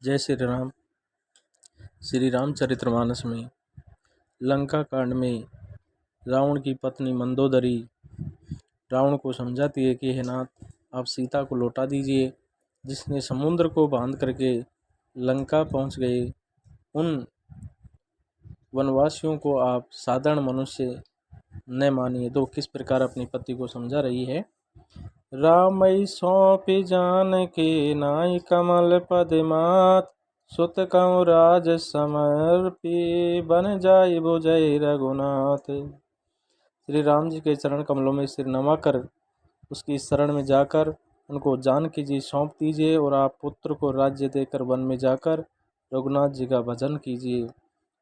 जय श्री राम। श्री रामचरितमानस में लंका कांड में रावण की पत्नी मंदोदरी रावण को समझाती है कि हे नाथ, आप सीता को लौटा दीजिए। जिसने समुद्र को बांध करके लंका पहुंच गए उन वनवासियों को आप साधारण मनुष्य न मानिए। तो किस प्रकार अपनी पति को समझा रही है। रामई सौंपी जानकी नाई कमल पद मात, सुत कौ राज समर्पी बन जाई बुझई रघुनाथ। श्री राम जी के चरण कमलों में सिर नवाकर उसकी शरण में जाकर उनको जानकी जी सौंप दीजिए और आप पुत्र को राज्य देकर वन में जाकर रघुनाथ जी का भजन कीजिए।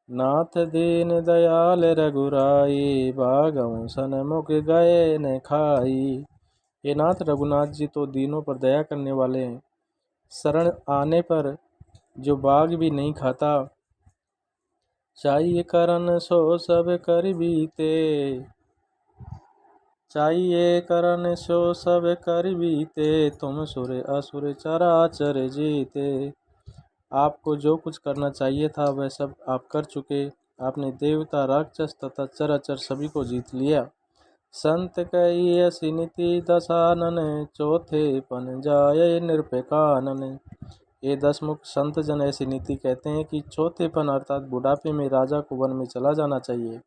नाथ दीन दयाल रघुराई, बागौ सनमुख गए न खाई। हे नाथ, रघुनाथ जी तो दीनों पर दया करने वाले हैं। शरण आने पर जो बाघ भी नहीं खाता। चाहिए करन सो सब कर बीते, चाहिए करन सो सब कर बीते, तुम सुर असुर चराचर जीते। आपको जो कुछ करना चाहिए था वह सब आप कर चुके। आपने देवता, राक्षस तथा चराचर सभी को जीत लिया। संत कई ऐसी नीति दशानन, चौथे पन जाए निरपेकानन। ये 10 मुख संत जन ऐसी नीति कहते हैं कि चौथेपन अर्थात बुढ़ापे में राजा को वन में चला जाना चाहिए।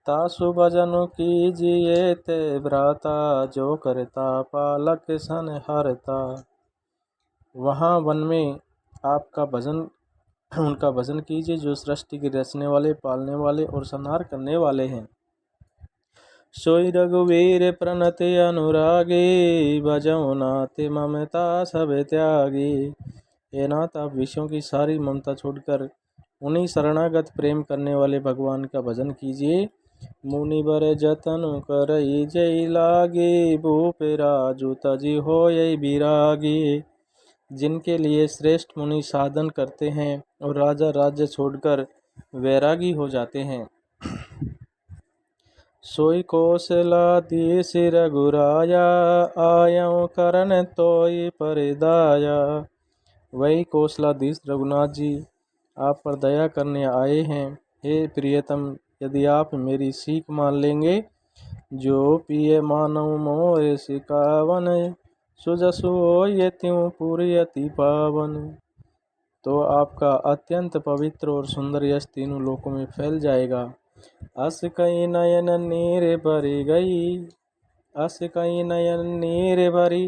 तासु भजन कीजिए ते भ्राता, जो करता पालक सन हरता। वहाँ वन में आपका भजन उनका भजन कीजिए जो सृष्टि के रचने वाले, पालने वाले और संहार करने वाले हैं। सोई रघुवीर प्रणति अनुरागी, भजो नाथ ममता सब त्यागी। हे नाथ, आप विषयों की सारी ममता छोड़कर उन्हीं शरणागत प्रेम करने वाले भगवान का भजन कीजिए। मुनिवर जतन करई जय लागी, भूप राजू तजी होय बिरागी। जिनके लिए श्रेष्ठ मुनि साधन करते हैं और राजा राज्य छोड़कर वैरागी हो जाते हैं। सोई कौशलाधीश रघुराया, आयं करन तोय परिदाया। वही कौशलाधीश रघुनाथ जी आप पर दया करने आए हैं। हे प्रियतम, यदि आप मेरी सीख मान लेंगे। जो पिए मानव मोर सिकावन, सुजसु होय त्यों पूरी अति पावन। तो आपका अत्यंत पवित्र और सुंदर यश तीनों लोकों में फैल जाएगा। अस कई नयन नीर भरी गई, अस कई नयन नीर भरी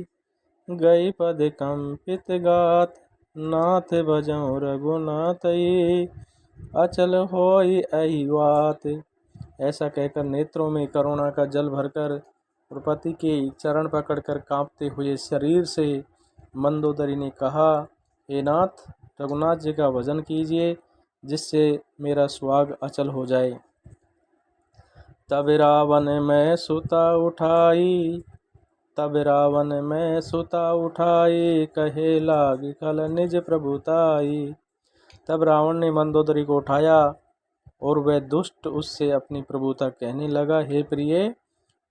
गई, पद कंपित गात, नाथ भजौ रघुनाथई, अचल होई अहि वात। ऐसा कहकर नेत्रों में करुणा का जल भरकर और पति के चरण पकड़कर कांपते हुए शरीर से मंदोदरी ने कहा, हे नाथ, रघुनाथ जी का भजन कीजिए जिससे मेरा सुहाग अचल हो जाए। तब रावण में सुता उठाई, तब रावण में सुता उठाई, कहे लाग कल निज प्रभुताई। तब रावण ने मंदोदरी को उठाया और वह दुष्ट उससे अपनी प्रभुता कहने लगा। हे प्रिय,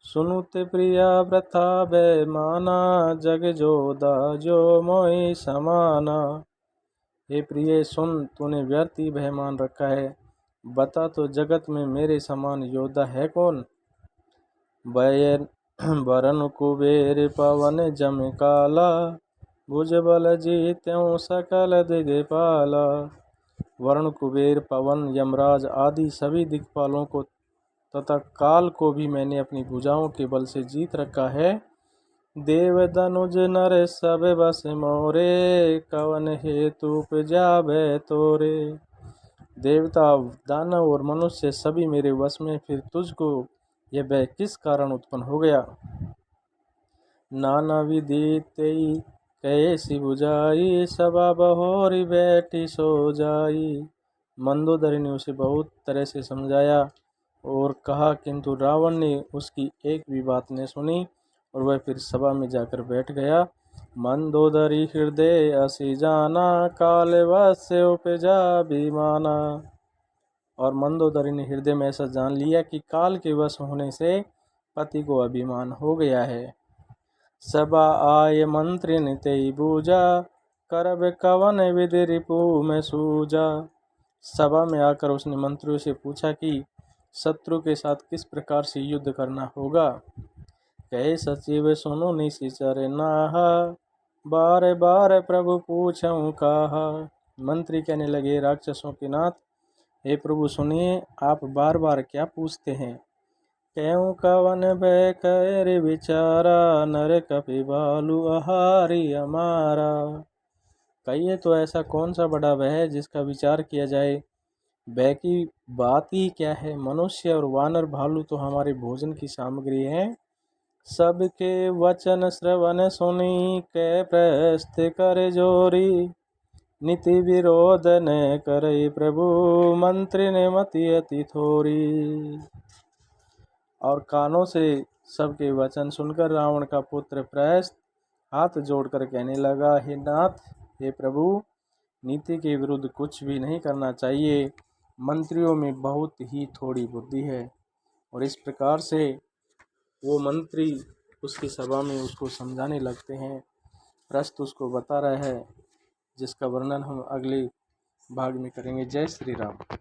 सुनुते प्रिया व्रथा बेमाना, जग जोदा जो मोहि समाना। हे प्रिय, सुन, तूने व्यर्थ ही भय मान रखा है। बता तो जगत में मेरे समान योद्धा है कौन। वरन कुबेर पवन जम काला, भुज बल जीत्यों सकल दिगपाला। वरुण, कुबेर, पवन, यमराज आदि सभी दिक्पालों को तथा काल को भी मैंने अपनी भुजाओं के बल से जीत रखा है। देव दनुज नर सब बस मोरे, कवन हेतु उपजा भय तोरे। देवता, दानव और मनुष्य सभी मेरे वश में, फिर तुझको यह भय किस कारण उत्पन्न हो गया। नाना विधि तेई कैसी बुझाई, सभा बहोरी बैठी सो जाई। मंदोदरी ने उसे बहुत तरह से समझाया और कहा, किंतु रावण ने उसकी एक भी बात नहीं सुनी और वह फिर सभा में जाकर बैठ गया। मंदोदरी हृदय असी जाना, काल वश उपजा अभिमाना। और मंदोदरी ने हृदय में ऐसा जान लिया कि काल के वश होने से पति को अभिमान हो गया है। सभा आय मंत्री तेई बूझा, करब कवन विधि रिपु में सूजा। सभा में आकर उसने मंत्रियों से पूछा कि शत्रु के साथ किस प्रकार से युद्ध करना होगा। कहे सचिव सुनो निशिचर नाहा, बार बार प्रभु पूछऊं काहा। मंत्री कहने लगे, राक्षसों के नाथ, हे प्रभु सुनिए, आप बार बार क्या पूछते हैं। क्यों कवन भय कर विचारा, नर कपि बालु आहारी हमारा। कहिए तो ऐसा कौन सा बड़ा भय है जिसका विचार किया जाए। भय की बात ही क्या है, मनुष्य और वानर भालू तो हमारे भोजन की सामग्री है। सबके वचन श्रवण सुनी, कै प्रस्थ कर जोरी। नीति विरोध न करे प्रभु, मंत्री ने मति अति थोरी। और कानों से सबके वचन सुनकर रावण का पुत्र प्रहस्त हाथ जोड़कर कहने लगा, हे नाथ, हे प्रभु, नीति के विरुद्ध कुछ भी नहीं करना चाहिए। मंत्रियों में बहुत ही थोड़ी बुद्धि है। और इस प्रकार से वो मंत्री उसकी सभा में उसको समझाने लगते हैं। प्रहस्त उसको बता रहा है, जिसका वर्णन हम अगले भाग में करेंगे। जय श्री राम।